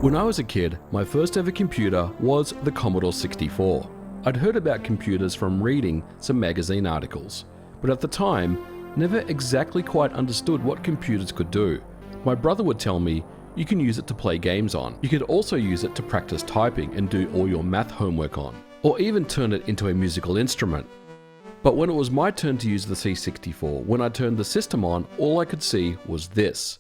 When I was a kid, my first ever computer was the Commodore 64. I'd heard about computers from reading some magazine articles, but at the time, never exactly quite understood what computers could do. My brother would tell me, you can use it to play games on. You could also use it to practice typing and do all your math homework on, or even turn it into a musical instrument. But when it was my turn to use the C64, when I turned the system on, all I could see was this.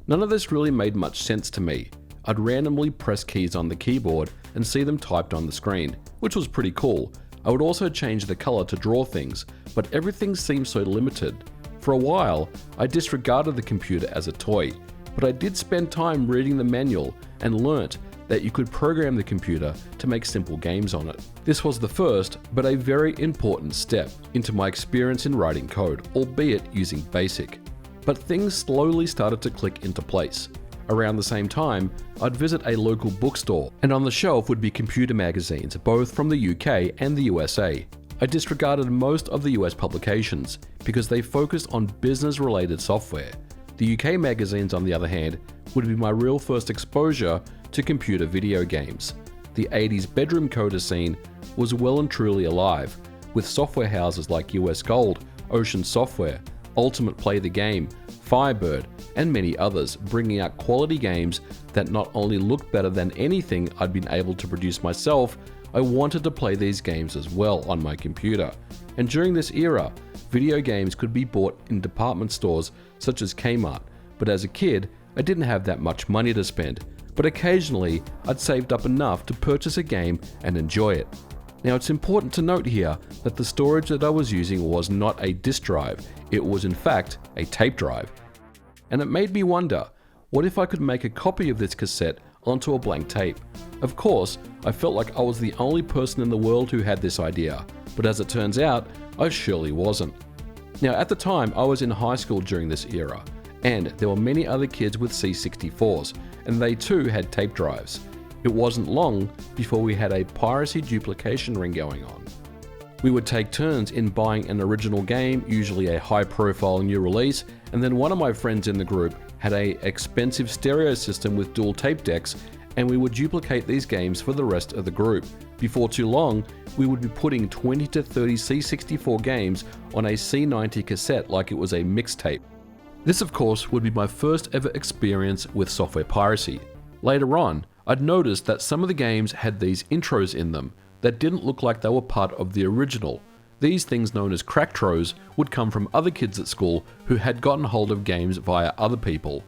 None of this really made much sense to me. I'd randomly press keys on the keyboard and see them typed on the screen, which was pretty cool. I would also change the color to draw things, but everything seemed so limited. For a while, I disregarded the computer as a toy, but I did spend time reading the manual and learnt that you could program the computer to make simple games on it. This was the first, but a very important step into my experience in writing code, albeit using BASIC. But things slowly started to click into place. Around the same time, I'd visit a local bookstore, and on the shelf would be computer magazines, both from the UK and the USA. I disregarded most of the US publications because they focused on business-related software. The UK magazines, on the other hand, would be my real first exposure to computer video games. The 80s bedroom coder scene was well and truly alive, with software houses like US Gold, Ocean Software, Ultimate Play the Game, Firebird, and many others, bringing out quality games that not only looked better than anything I'd been able to produce myself, I wanted to play these games as well on my computer. And during this era, video games could be bought in department stores such as Kmart, but as a kid, I didn't have that much money to spend, but occasionally I'd saved up enough to purchase a game and enjoy it. Now it's important to note here that the storage that I was using was not a disk drive, it was in fact a tape drive. And it made me wonder, what if I could make a copy of this cassette onto a blank tape? Of course, I felt like I was the only person in the world who had this idea, but as it turns out, I surely wasn't. Now at the time, I was in high school during this era, and there were many other kids with C64s, and they too had tape drives. It wasn't long before we had a piracy duplication ring going on. We would take turns in buying an original game, usually a high-profile new release, and then one of my friends in the group had an expensive stereo system with dual tape decks, and we would duplicate these games for the rest of the group. Before too long, we would be putting 20 to 30 C64 games on a C90 cassette like it was a mixtape. This, of course, would be my first ever experience with software piracy. Later on, I'd noticed that some of the games had these intros in them that didn't look like they were part of the original. These things, known as cracktros, would come from other kids at school who had gotten hold of games via other people.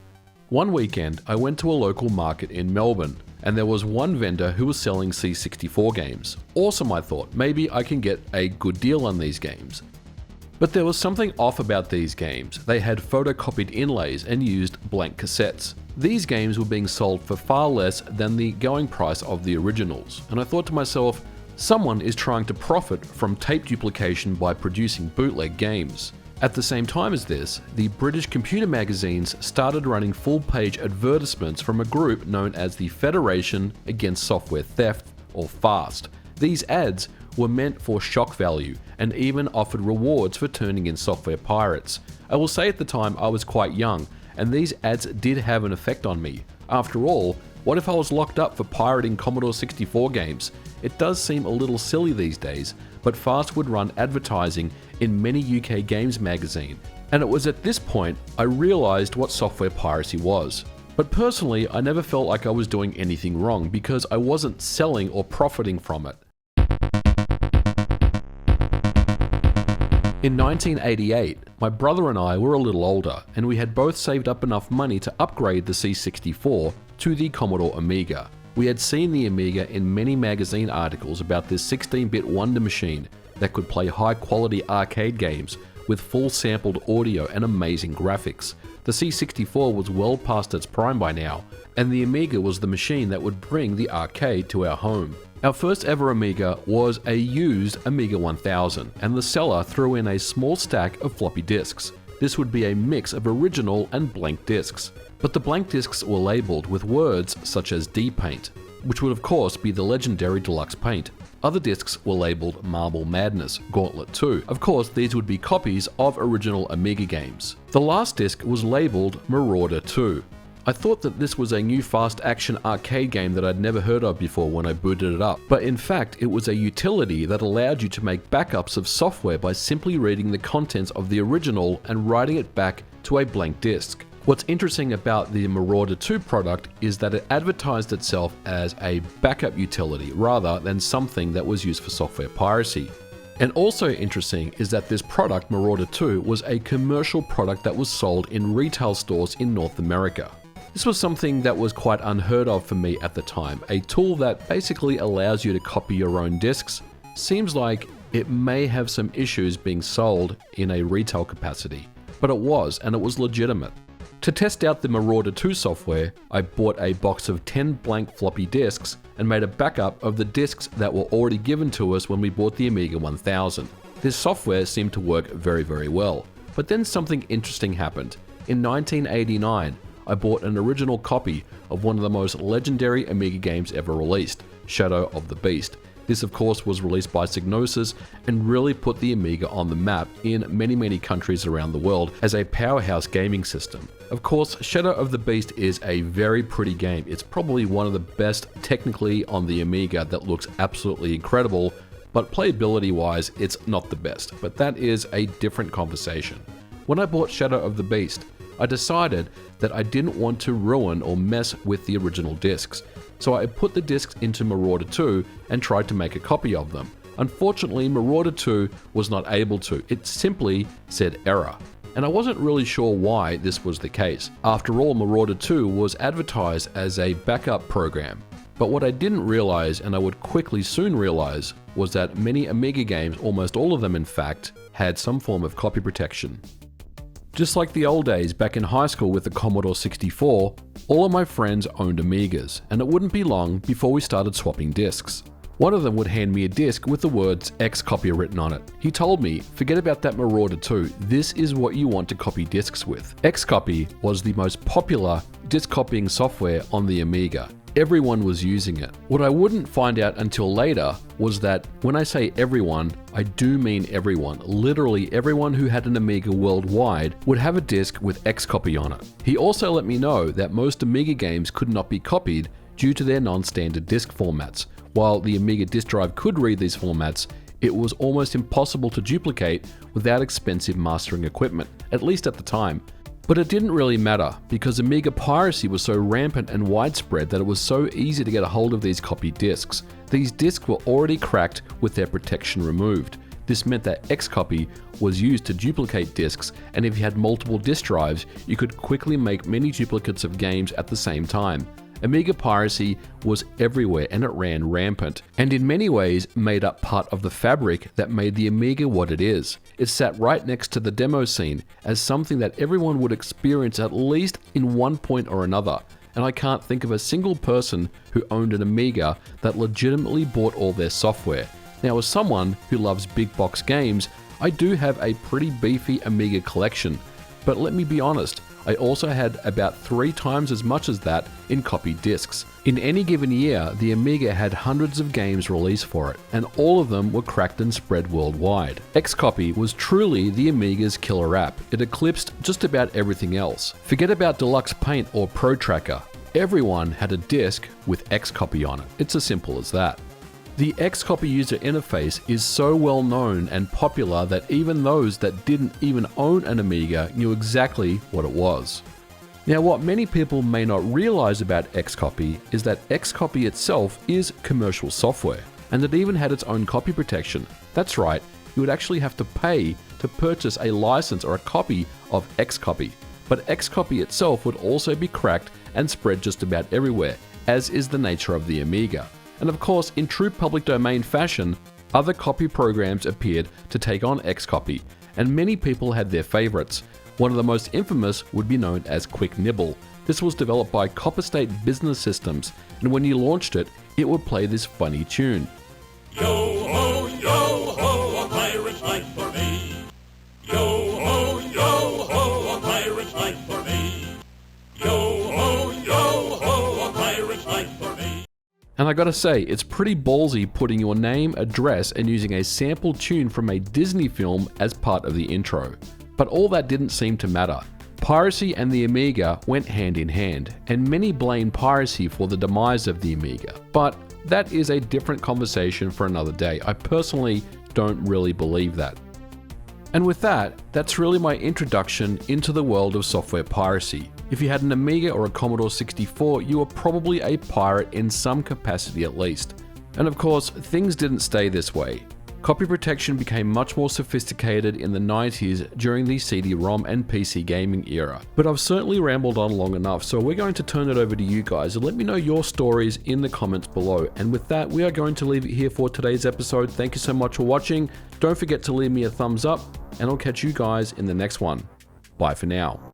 One weekend, I went to a local market in Melbourne, and there was one vendor who was selling C64 games. Awesome, I thought, maybe I can get a good deal on these games. But there was something off about these games. They had photocopied inlays and used blank cassettes. These games were being sold for far less than the going price of the originals, and I thought to myself, someone is trying to profit from tape duplication by producing bootleg games. At the same time as this, the British computer magazines started running full-page advertisements from a group known as the Federation Against Software Theft, or FAST. These ads were meant for shock value and even offered rewards for turning in software pirates. I will say at the time I was quite young, and these ads did have an effect on me. After all, what if I was locked up for pirating Commodore 64 games? It does seem a little silly these days, but FAST would run advertising in many UK games magazine, and it was at this point I realised what software piracy was. But personally, I never felt like I was doing anything wrong because I wasn't selling or profiting from it. In 1988, my brother and I were a little older, and we had both saved up enough money to upgrade the C64 to the Commodore Amiga. We had seen the Amiga in many magazine articles about this 16-bit wonder machine that could play high-quality arcade games with full sampled audio and amazing graphics. The C64 was well past its prime by now, and the Amiga was the machine that would bring the arcade to our home. Our first ever Amiga was a used Amiga 1000, and the seller threw in a small stack of floppy disks. This would be a mix of original and blank disks, but the blank disks were labelled with words such as D-Paint, which would of course be the legendary deluxe paint. Other discs were labeled Marble Madness, Gauntlet 2. Of course, these would be copies of original Amiga games. The last disc was labeled Marauder 2. I thought that this was a new fast-action arcade game that I'd never heard of before when I booted it up, but in fact it was a utility that allowed you to make backups of software by simply reading the contents of the original and writing it back to a blank disc. What's interesting about the Marauder 2 product is that it advertised itself as a backup utility rather than something that was used for software piracy. And also interesting is that this product, Marauder 2, was a commercial product that was sold in retail stores in North America. This was something that was quite unheard of for me at the time. A tool that basically allows you to copy your own discs seems like it may have some issues being sold in a retail capacity, but it was, and it was legitimate. To test out the Marauder 2 software, I bought a box of 10 blank floppy disks and made a backup of the disks that were already given to us when we bought the Amiga 1000. This software seemed to work very well, but then something interesting happened. In 1989, I bought an original copy of one of the most legendary Amiga games ever released, Shadow of the Beast. This of course was released by Psygnosis and really put the Amiga on the map in many countries around the world as a powerhouse gaming system. Of course, Shadow of the Beast is a very pretty game. It's probably one of the best technically on the Amiga that looks absolutely incredible, but playability wise it's not the best, but that is a different conversation. When I bought Shadow of the Beast, I decided that I didn't want to ruin or mess with the original discs, so I put the discs into Marauder 2 and tried to make a copy of them. Unfortunately, Marauder 2 was not able to. It simply said error. And I wasn't really sure why this was the case. After all, Marauder 2 was advertised as a backup program. But what I didn't realize, and I would quickly soon realize, was that many Amiga games, almost all of them in fact, had some form of copy protection. Just like the old days back in high school with the Commodore 64, all of my friends owned Amigas, and it wouldn't be long before we started swapping discs. One of them would hand me a disc with the words XCopy written on it. He told me, forget about that Marauder 2, this is what you want to copy discs with. XCopy was the most popular disc copying software on the Amiga. Everyone was using it. What I wouldn't find out until later was that when I say everyone, I do mean everyone. Literally everyone who had an Amiga worldwide would have a disc with XCopy on it. He also let me know that most Amiga games could not be copied due to their non-standard disc formats. While the Amiga disk drive could read these formats, it was almost impossible to duplicate without expensive mastering equipment, at least at the time. But it didn't really matter, because Amiga piracy was so rampant and widespread that it was so easy to get a hold of these copied discs. These discs were already cracked with their protection removed. This meant that XCopy was used to duplicate discs, and if you had multiple disk drives, you could quickly make many duplicates of games at the same time. Amiga piracy was everywhere and it ran rampant, and in many ways made up part of the fabric that made the Amiga what it is. It sat right next to the demo scene as something that everyone would experience at least in one point or another, and I can't think of a single person who owned an Amiga that legitimately bought all their software. Now, as someone who loves big box games, I do have a pretty beefy Amiga collection, but let me be honest, I also had about 3 times as much as that in copied discs. In any given year, the Amiga had hundreds of games released for it, and all of them were cracked and spread worldwide. XCopy was truly the Amiga's killer app. It eclipsed just about everything else. Forget about Deluxe Paint or Pro Tracker. Everyone had a disc with XCopy on it. It's as simple as that. The XCopy user interface is so well known and popular that even those that didn't even own an Amiga knew exactly what it was. Now, what many people may not realize about XCopy is that XCopy itself is commercial software, and it even had its own copy protection. That's right, you would actually have to pay to purchase a license or a copy of XCopy. But XCopy itself would also be cracked and spread just about everywhere, as is the nature of the Amiga. And of course, in true public domain fashion, other copy programs appeared to take on XCopy, and many people had their favorites. One of the most infamous would be known as Quick Nibble. This was developed by Copper State Business Systems, and when you launched it, it would play this funny tune. Yo ho, a pirate's life for me. Yo ho, a pirate's life for me. Yo ho, a pirate's life for me. And And I gotta say, it's pretty ballsy putting your name, address, and using a sample tune from a Disney film as part of the intro. But all that didn't seem to matter. Piracy and the Amiga went hand in hand, and many blame piracy for the demise of the Amiga. But that is a different conversation for another day. I personally don't really believe that. And with that, that's really my introduction into the world of software piracy. If you had an Amiga or a Commodore 64, you were probably a pirate in some capacity at least. And of course, things didn't stay this way. Copy protection became much more sophisticated in the 90s during the CD-ROM and PC gaming era. But I've certainly rambled on long enough, so we're going to turn it over to you guys and let me know your stories in the comments below. And with that, we are going to leave it here for today's episode. Thank you so much for watching. Don't forget to leave me a thumbs up, and I'll catch you guys in the next one. Bye for now.